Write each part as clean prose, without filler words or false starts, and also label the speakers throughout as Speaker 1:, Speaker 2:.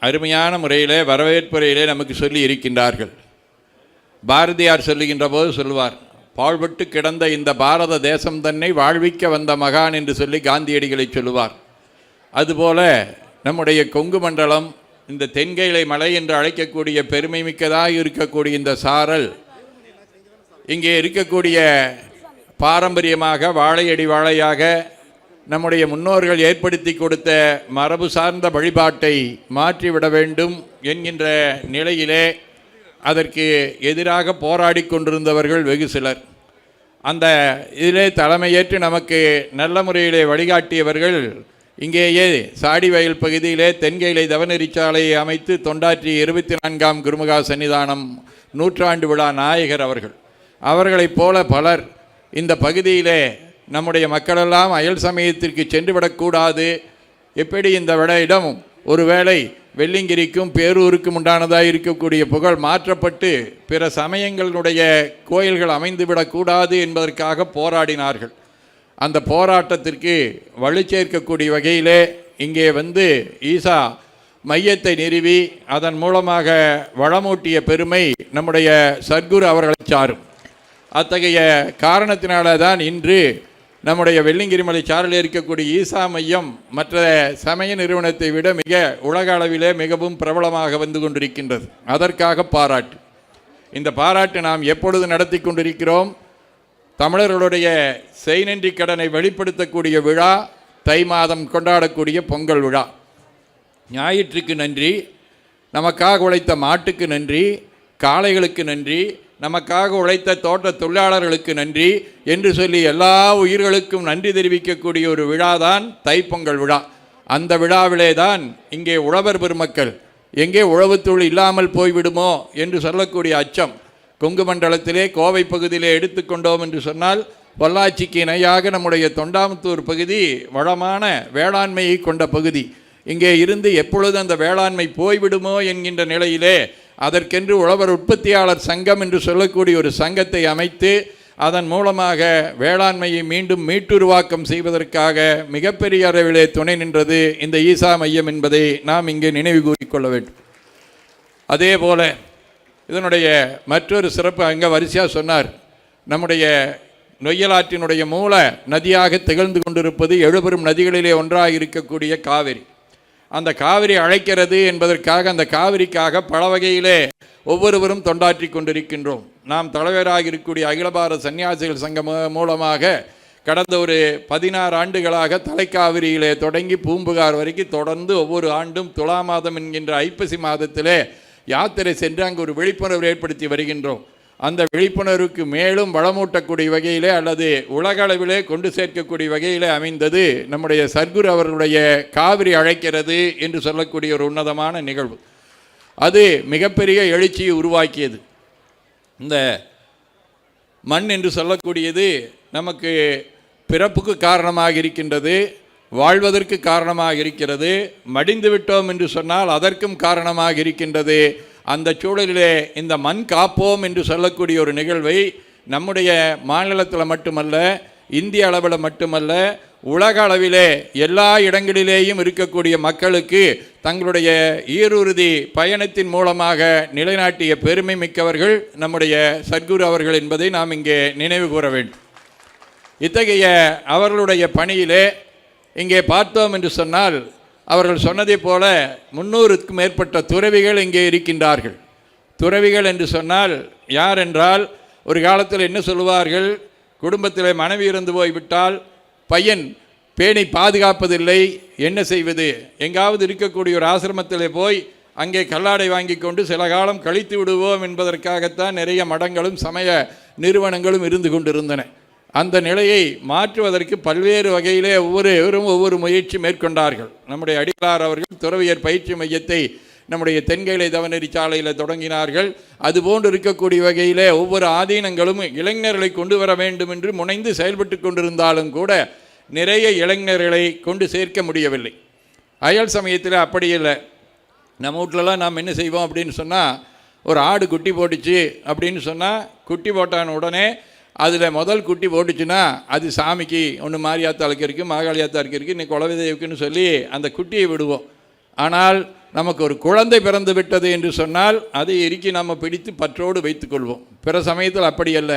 Speaker 1: அருமையான முறையிலே வரவேற்புரையிலே நமக்கு சொல்லி இருக்கின்றார்கள். பாரதியார் சொல்லுகின்ற போது சொல்லுவார், பாழ்பட்டு கிடந்த இந்த பாரத தேசம் தன்னை வாழ்விக்க வந்த மகான் என்று சொல்லி காந்தியடிகளை சொல்லுவார். அதுபோல நம்முடைய கொங்கு மண்டலம், இந்த தென்கைலை மலை என்று அழைக்கக்கூடிய பெருமை மிக்கதாக இருக்கக்கூடிய இந்த சாரல், இங்கே இருக்கக்கூடிய பாரம்பரியமாக வாழையடி வாழையாக நம்முடைய முன்னோர்கள் ஏற்படுத்தி கொடுத்த மரபு சார்ந்த வழிபாட்டை மாற்றிவிட வேண்டும் என்கின்ற நிலையிலே அதற்கு எதிராக போராடி கொண்டிருந்தவர்கள் வெகு சிலர். அந்த இதிலே தலைமையேற்று நமக்கு நல்ல முறையிலே வழிகாட்டியவர்கள் இங்கேயே சாடிவயல் பகுதியிலே தென்கைலை தவநெறிச்சாலையை அமைத்து தொண்டாற்றி 24ஆம் குருமுகா சன்னிதானம் நூற்றாண்டு விழா நாயகர் அவர்களைப் போல பலர் இந்த பகுதியிலே நம்முடைய மக்களெல்லாம் அயல் சமயத்திற்கு சென்று விடக்கூடாது, எப்படி இந்த இடம் ஒருவேளை வெள்ளிங்கிரிக்கும் பேரூருக்கும் உண்டானதாக இருக்கக்கூடிய புகழ் மாற்றப்பட்டு பிற சமயங்களுடைய கோயில்கள் அமைந்துவிடக்கூடாது என்பதற்காக போராடினார்கள். அந்த போராட்டத்திற்கு வலு சேர்க்கக்கூடிய வகையிலே இங்கே ஈசா மையத்தை நிறுவி அதன் மூலமாக வளமூட்டிய பெருமை நம்முடைய சத்குரு அவர்களை சாரும். அத்தகைய காரணத்தினால தான் இன்று நம்முடைய வெள்ளிங்கிரிமலை சாரலில் இருக்கக்கூடிய ஈசா மையம் மற்ற சமய நிறுவனத்தை விட மிக உலக அளவிலே மிகவும் பிரபலமாக வந்து கொண்டிருக்கின்றது. அதற்காக பாராட்டு. இந்த பாராட்டு நாம் எப்பொழுது நடத்தி கொண்டிருக்கிறோம்? தமிழர்களுடைய செய்நன்றி கடனை வெளிப்படுத்தக்கூடிய விழா தை மாதம் கொண்டாடக்கூடிய பொங்கல் விழா. ஞாயிற்றுக்கு நன்றி, நமக்காக உழைத்த மாட்டுக்கு நன்றி, காளைகளுக்கு நன்றி, நமக்காக உழைத்த தோட்ட தொழிலாளர்களுக்கு நன்றி என்று சொல்லி எல்லா உயிர்களுக்கும் நன்றி தெரிவிக்கக்கூடிய ஒரு விழா தான் தைப்பொங்கல் விழா. அந்த விழாவிலே தான் இங்கே உழவர் பெருமக்கள் எங்கே உழவுத்தொழில் இல்லாமல் போய்விடுமோ என்று சொல்லக்கூடிய அச்சம். கொங்கு மண்டலத்திலே கோவை பகுதியிலே எடுத்துக்கொண்டோம் என்று சொன்னால் பொள்ளாச்சிக்கு இணையாக நம்முடைய தொண்டாமுத்தூர் பகுதி வளமான வேளாண்மையை கொண்ட பகுதி. இங்கே இருந்து எப்பொழுது அந்த வேளாண்மை போய்விடுமோ என்கின்ற நிலையிலே அதற்கென்று உழவர் உற்பத்தியாளர் சங்கம் என்று சொல்லக்கூடிய ஒரு சங்கத்தை அமைத்து அதன் மூலமாக வேளாண்மையை மீண்டும் மீட்டுருவாக்கம் செய்வதற்காக மிகப்பெரிய அளவிலே துணை நின்றது இந்த ஈசா மையம் என்பதை நாம் இங்கே நினைவு கூறிக்கொள்ள வேண்டும். அதே போல இதனுடைய மற்றொரு சிறப்பு அங்கே வரிசையாக சொன்னார். நம்முடைய நொய்யலாற்றினுடைய மூல நதியாக திகழ்ந்து கொண்டிருப்பது 7 நதிகளிலே ஒன்றாக இருக்கக்கூடிய காவிரி. அந்த காவிரி அழைக்கிறது என்பதற்காக அந்த காவிரிக்காக பல வகையிலே ஒவ்வொருவரும் தொண்டாற்றி கொண்டிருக்கின்றோம். நாம் தலைவராக இருக்கக்கூடிய அகில பாரத சன்னியாசிகள் சங்கம் மூலமாக கடந்த ஒரு 16 ஆண்டுகளாக தலைக்காவிரியிலே தொடங்கி பூம்புகார் வரைக்கும் தொடர்ந்து ஒவ்வொரு ஆண்டும் துலா மாதம் என்கின்ற ஐப்பசி மாதத்திலே யாத்திரை சென்று அங்கு ஒரு விழிப்புணர்வு ஏற்படுத்தி வருகின்றோம். அந்த விழிப்புணர்வுக்கு மேலும் வளமூட்டக்கூடிய வகையிலே அல்லது உலக அளவிலே கொண்டு சேர்க்கக்கூடிய வகையிலே அமைந்தது நம்முடைய சத்குரு அவர்களுடைய காவிரி அழைக்கிறது என்று சொல்லக்கூடிய ஒரு உன்னதமான நிகழ்வு. அது மிகப்பெரிய எழுச்சியை உருவாக்கியது. இந்த மண் என்று சொல்லக்கூடியது நமக்கு பிறப்புக்கு காரணமாக இருக்கின்றது, வாழ்வதற்கு காரணமாக இருக்கிறது, மடிந்து விட்டோம் என்று சொன்னால் அதற்கும் காரணமாக இருக்கின்றது. அந்த சூழலிலே இந்த மண் காப்போம் என்று சொல்லக்கூடிய ஒரு நிகழ்வை நம்முடைய மாநிலத்தில் மட்டுமல்ல, இந்திய அளவில் மட்டுமல்ல, உலக அளவிலே எல்லா இடங்களிலேயும் இருக்கக்கூடிய மக்களுக்கு தங்களுடைய ஈருறுதி பயணத்தின் மூலமாக நிலைநாட்டிய பெருமை மிக்கவர்கள் நம்முடைய சத்குரு அவர்கள் என்பதை நாம் இங்கே நினைவு கூற வேண்டும். இத்தகைய அவர்களுடைய பணியிலே இங்கே பார்த்தோம் என்று சொன்னால் அவர்கள் சொன்னதை போல 300க்கும் மேற்பட்ட துறவிகள் இங்கே இருக்கின்றார்கள். துறவிகள் என்று சொன்னால் யார் என்றால், ஒரு காலத்தில் என்ன சொல்லுவார்கள், குடும்பத்தில் மனைவி இறந்து போய்விட்டால் பையன் பேணி பாதுகாப்பதில்லை, என்ன செய்வது, எங்காவது இருக்கக்கூடிய ஒரு ஆசிரமத்தில் போய் அங்கே கல்லாடை வாங்கி கொண்டு சில காலம் கழித்து விடுவோம் என்பதற்காகத்தான் நிறைய மடங்களும் சமய நிறுவனங்களும் இருந்து கொண்டிருந்தன. அந்த நிலையை மாற்றுவதற்கு பல்வேறு வகையிலே ஒவ்வொருவரும் ஒவ்வொரு முயற்சி மேற்கொண்டார்கள். நம்முடைய அடிகளார் அவர்கள் துறவியர் பயிற்சி மையத்தை நம்முடைய தென்கைலை தவநெறி சாலையில் தொடங்கினார்கள். அதுபோன்று இருக்கக்கூடிய வகையிலே ஒவ்வொரு ஆதீனங்களும் இளைஞர்களை கொண்டு வர வேண்டும் என்று முனைந்து செயல்பட்டு கொண்டிருந்தாலும் கூட நிறைய இளைஞர்களை கொண்டு சேர்க்க முடியவில்லை. அயல் சமயத்தில் அப்படி இல்லை. நம்ம வீட்டிலலாம் நாம் என்ன செய்வோம் அப்படின்னு சொன்னால், ஒரு ஆடு குட்டி போட்டுச்சு அப்படின்னு சொன்னால், குட்டி போட்டான உடனே அதில் முதல் குட்டி போட்டுச்சுன்னா அது சாமிக்கு ஒன்று மாரியாத்தாளுக்கு இருக்குது, மாகாளியாத்தாளுக்கு இருக்குது, இன்னைக்கு குலதெய்வக்குன்னு சொல்லி அந்த குட்டியை விடுவோம். ஆனால் நமக்கு ஒரு குழந்தை பிறந்து விட்டது என்று சொன்னால் அதை இறுக்கி நம்ம பிடித்து பற்றோடு வைத்துக்கொள்வோம். பிற சமயத்தில் அப்படி அல்ல.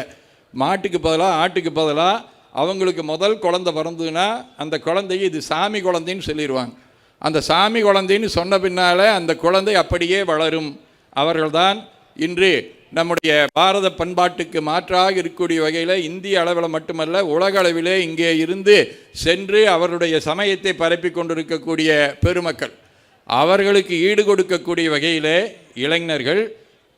Speaker 1: மாட்டுக்கு பதிலாக ஆட்டுக்கு பதிலாக அவங்களுக்கு முதல் குழந்தை பிறந்ததுன்னா அந்த குழந்தையை இது சாமி குழந்தைன்னு சொல்லிடுவாங்க. அந்த சாமி குழந்தைன்னு சொன்ன பின்னால் அந்த குழந்தை அப்படியே வளரும். அவர்கள்தான் இன்று நம்முடைய பாரத பண்பாட்டுக்கு மாற்றாக இருக்கக்கூடிய வகையில் இந்திய அளவில் மட்டுமல்ல உலக அளவிலே இங்கே இருந்து சென்று அவருடைய சமயத்தை பரப்பி கொண்டிருக்கக்கூடிய பெருமக்கள். அவர்களுக்கு ஈடு கொடுக்கக்கூடிய வகையிலே இளைஞர்கள்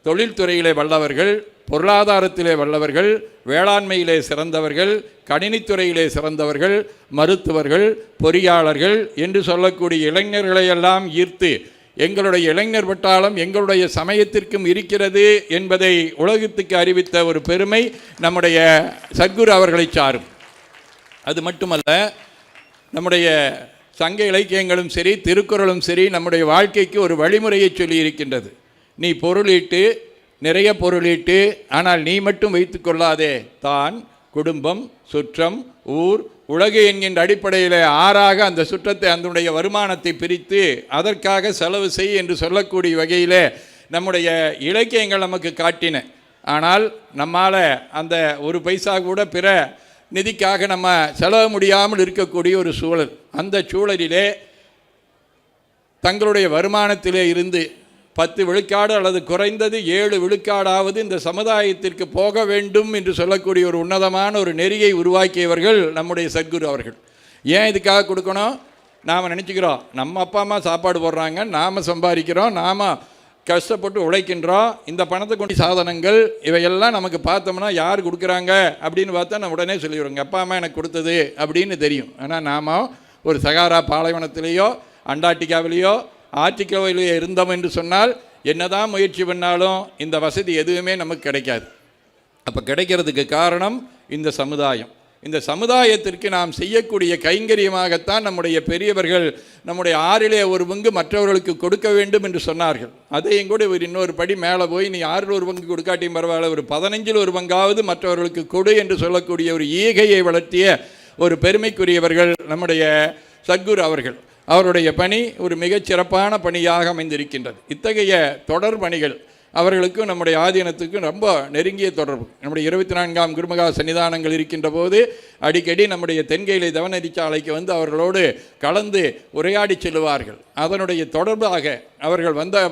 Speaker 1: தொழில்துறையிலே வல்லவர்கள், பொருளாதாரத்திலே வல்லவர்கள், வேளாண்மையிலே சிறந்தவர்கள், கணினித்துறையிலே சிறந்தவர்கள், மருத்துவர்கள், பொறியாளர்கள் என்று சொல்லக்கூடிய இளைஞர்களையெல்லாம் ஈர்த்து எங்களுடைய இளைஞர் பட்டாளம் எங்களுடைய சமயத்திற்கும் இருக்கிறது என்பதை உலகத்துக்கு அறிவித்த ஒரு பெருமை நம்முடைய சத்குரு அவர்களை சாரும். அது மட்டுமல்ல, நம்முடைய சங்க இலக்கியங்களும் சரி திருக்குறளும் சரி நம்முடைய வாழ்க்கைக்கு ஒரு வழிமுறையை சொல்லி இருக்கின்றது. நீ பொருளீட்டு, நிறைய பொருளீட்டு, ஆனால் நீ மட்டும் வைத்து கொள்ளாதே, தான் குடும்பம் சுற்றம் ஊர் உலகு என்கின்ற அடிப்படையில் ஆறாக அந்த சுற்றத்தை அதனுடைய வருமானத்தை பிரித்து அதற்காக செலவு செய் என்று சொல்லக்கூடிய வகையில் நம்முடைய இலக்கியங்கள் நமக்கு காட்டின. ஆனால் நம்மால் அந்த ஒரு பைசா கூட பிற நிதிக்காக நம்ம செலவு முடியாமல் இருக்கக்கூடிய ஒரு சூழல். அந்த சூழலிலே தங்களுடைய வருமானத்திலே இருந்து 10 விழுக்காடு அல்லது குறைந்தது 7 விழுக்காடாவது இந்த சமுதாயத்திற்கு போக வேண்டும் என்று சொல்லக்கூடிய ஒரு உன்னதமான ஒரு நெறியை உருவாக்கியவர்கள் நம்முடைய சத்குரு அவர்கள். ஏன் இதுக்காக கொடுக்கணும்? நாம் நினச்சிக்கிறோம் நம்ம அப்பா அம்மா சாப்பாடு போடுறாங்க, நாம் சம்பாதிக்கிறோம், நாம் கஷ்டப்பட்டு உழைக்கின்றோம், இந்த பணத்தை கொண்டு சாதனங்கள் இவையெல்லாம் நமக்கு பார்த்தோம்னா யார் கொடுக்குறாங்க அப்படின்னு பார்த்தா நம்ம உடனே சொல்லிடுவோங்க அப்பா அம்மா எனக்கு கொடுத்தது அப்படின்னு தெரியும். ஆனால் நாம் ஒரு சகாரா பாலைவனத்திலேயோ அண்டார்டிகாவிலேயோ ஆர்டிகாவிலேயோ இருந்தோம் என்று சொன்னால் என்னதான் முயற்சி பண்ணாலும் இந்த வசதி எதுவுமே நமக்கு கிடைக்காது. அப்போ கிடைக்கிறதுக்கு காரணம் இந்த சமுதாயம். இந்த சமுதாயத்திற்கு நாம் செய்யக்கூடிய கைங்கரியமாகத்தான் நம்முடைய பெரியவர்கள் நம்முடைய 6லே ஒரு பங்கு மற்றவர்களுக்கு கொடுக்க வேண்டும் என்று சொன்னார்கள். அதையும் கூட ஒரு இன்னொரு படி மேலே போய் நீ 6ல் ஒரு பங்கு கொடுக்காட்டியும் பரவாயில்ல, ஒரு 15ல் ஒரு பங்காவது மற்றவர்களுக்கு கொடு என்று சொல்லக்கூடிய ஒரு ஈகையை வளர்த்திய ஒரு பெருமைக்குரியவர்கள் நம்முடைய சத்குரு அவர்கள். அவருடைய பணி ஒரு மிகச்சிறப்பான பணியாக அமைந்திருக்கின்றது. இத்தகைய தொடர் பணிகள் அவர்களுக்கும் நம்முடைய ஆதீனத்துக்கும் ரொம்ப நெருங்கிய தொடர்பு. நம்முடைய 24ஆம் குருமகா சன்னிதானங்கள் இருக்கின்ற போது அடிக்கடி நம்முடைய தென்கையிலை தவநெறிச்சாலைக்கு வந்து அவர்களோடு கலந்து உரையாடி செல்வார்கள். அதனுடைய தொடர்பாக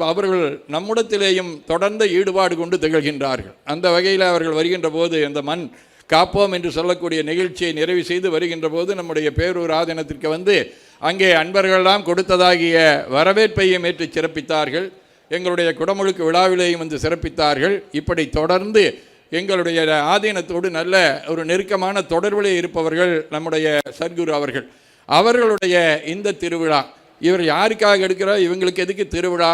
Speaker 1: அவர்கள் நம்மிடத்திலேயும் தொடர்ந்த ஈடுபாடு கொண்டு திகழ்கின்றார்கள். அந்த வகையில் அவர்கள் வருகின்ற போது அந்த மண் காப்போம் என்று சொல்லக்கூடிய நிகழ்ச்சியை நிறைவு செய்து வருகின்ற போது நம்முடைய பேரூர் ஆதீனத்திற்கு வந்து அங்கே அன்பர்களெல்லாம் கொடுத்ததாகிய வரவேற்பையும் ஏற்று சிறப்பித்தார்கள். எங்களுடைய குடமுழுக்கு விழாவிலேயும் வந்து சிறப்பித்தார்கள். இப்படி தொடர்ந்து எங்களுடைய ஆதீனத்தோடு நல்ல ஒரு நெருக்கமான தொடர்பிலே இருப்பவர்கள் நம்முடைய சத்குரு அவர்கள். அவர்களுடைய இந்த திருவிழா இவர் யாருக்காக எடுக்கிறார், இவங்களுக்கு எதுக்கு திருவிழா,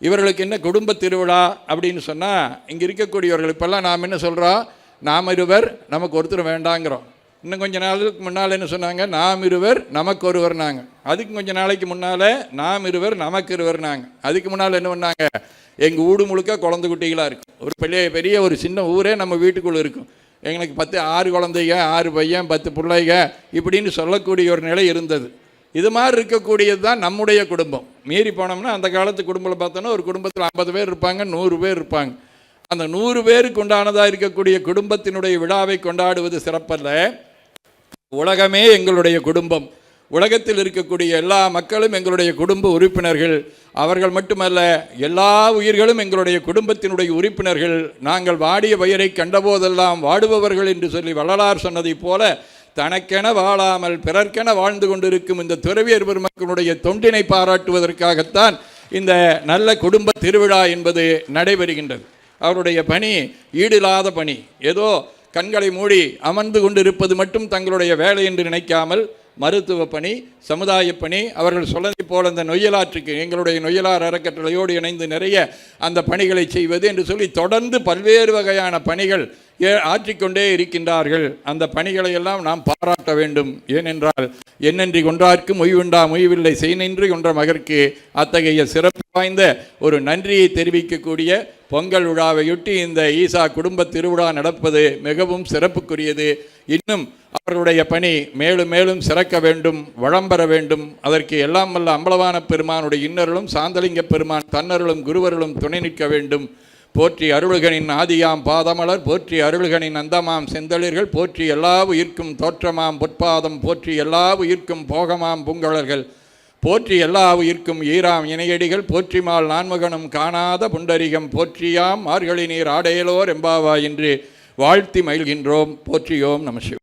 Speaker 1: இவர்களுக்கு என்ன குடும்ப திருவிழா அப்படின்னு சொன்னால் இங்கே இருக்கக்கூடியவர்கள் இப்போல்லாம் நாம் என்ன சொல்கிறோம், நாம் இருவர் நமக்கு ஒருத்தர் வேண்டாங்கிறோம். இன்னும் கொஞ்ச நாளுக்கு முன்னால் என்ன சொன்னாங்க, நாம் இருவர் நமக்கு ஒருவர் நாங்கள். அதுக்கு கொஞ்ச நாளைக்கு முன்னால் நாம் இருவர் நமக்கு இருவர் நாங்கள். அதுக்கு முன்னால் என்ன பண்ணாங்க, எங்கள் ஊடு முழுக்க குழந்தை குட்டிகளாக இருக்கும். ஒரு பெரிய ஒரு சின்ன ஊரே நம்ம வீட்டுக்குள்ளே இருக்கும். எங்களுக்கு 6 குழந்தைங்க 6 பையன் 10 பிள்ளைங்க இப்படின்னு சொல்லக்கூடிய ஒரு நிலை இருந்தது. இது மாதிரி இருக்கக்கூடியது தான் நம்முடைய குடும்பம். மீறி போனோம்னா அந்த காலத்து குடும்பத்தில் பார்த்தோன்னா ஒரு குடும்பத்தில் 50 பேர் இருப்பாங்க, 100 பேர் இருப்பாங்க. அந்த 100 பேருக்கு உண்டானதாக இருக்கக்கூடிய குடும்பத்தினுடைய விழாவை கொண்டாடுவது சிறப்பல்ல, உலகமே எங்களுடைய குடும்பம். உலகத்தில் இருக்கக்கூடிய எல்லா மக்களும் எங்களுடைய குடும்ப உறுப்பினர்கள். அவர்கள் மட்டுமல்ல, எல்லா உயிர்களும் எங்களுடைய குடும்பத்தினுடைய உறுப்பினர்கள். நாங்கள் வாடிய பயிரை கண்டபோதெல்லாம் வாடுபவர்கள் என்று சொல்லி வள்ளலார் சொன்னதைப் போல தனக்கென வாழாமல் பிறர்க்கென வாழ்ந்து கொண்டிருக்கும் இந்த துறவியர் பெருமக்களுடைய தொண்டினை பாராட்டுவதற்காகத்தான் இந்த நல்ல குடும்ப திருவிழா என்பது நடைபெறுகின்றது. அவருடைய பணி ஈடில்லாத பணி. ஏதோ கண்களை மூடி அமர்ந்து கொண்டிருப்பது மட்டும் தங்களுடைய வேலை என்று நினைக்காமல் மருத்துவ பணி, சமுதாய பணி, அவர்கள் சொல்லதை போல அந்த நொய்யலாற்றுக்கு எங்களுடைய நொய்யலார் அறக்கட்டளையோடு இணைந்து நிறைய அந்த பணிகளை செய்வது என்று சொல்லி தொடர்ந்து பல்வேறு வகையான பணிகள் ஆற்றிக்கொண்டே இருக்கின்றார்கள். அந்த பணிகளை எல்லாம் நாம் பாராட்ட வேண்டும். ஏனென்றால் என்னென்றி கொன்றார்க்கும் மொய்வுண்டா மொய்வில்லை செய்நின்றி கொன்ற மகற்கு அத்தகைய சிறப்பு வாய்ந்த ஒரு நன்றியை தெரிவிக்கக்கூடிய பொங்கல் விழாவையொட்டி இந்த ஈசா குடும்ப திருவிழா நடப்பது மிகவும் சிறப்புக்குரியது. இன்னும் அவர்களுடைய பணி மேலும் மேலும் சிறக்க வேண்டும், வளம் பெற வேண்டும். அதற்கு எல்லாம் வல்ல அம்பலவான பெருமானுடைய இன்னருளும் சாந்தலிங்க பெருமான் தன்னருளும் குருவருளும் துணை நிற்க வேண்டும். போற்றி அருள்கனின் ஆதியாம் பாதமலர், போற்றி அருள்கனின் அந்தமாம் செந்தளிர்கள், போற்றி எல்லா உயிர்க்கும் தோற்றமாம் பொற்பாதம், போற்றி எல்லா உயிர்க்கும் போகமாம் பூங்கழல்கள், போற்றி எல்லா உயிர்க்கும் ஈராம் இணையடிகள், போற்றிமால் நான்முகனும் காணாத புண்டரிகம், போற்றியாம் மார்கழி நீர் ஆடையலோர் எம்பாவா என்று வாழ்த்தி மகிழ்கின்றோம். போற்றியோம் நம சிவாய.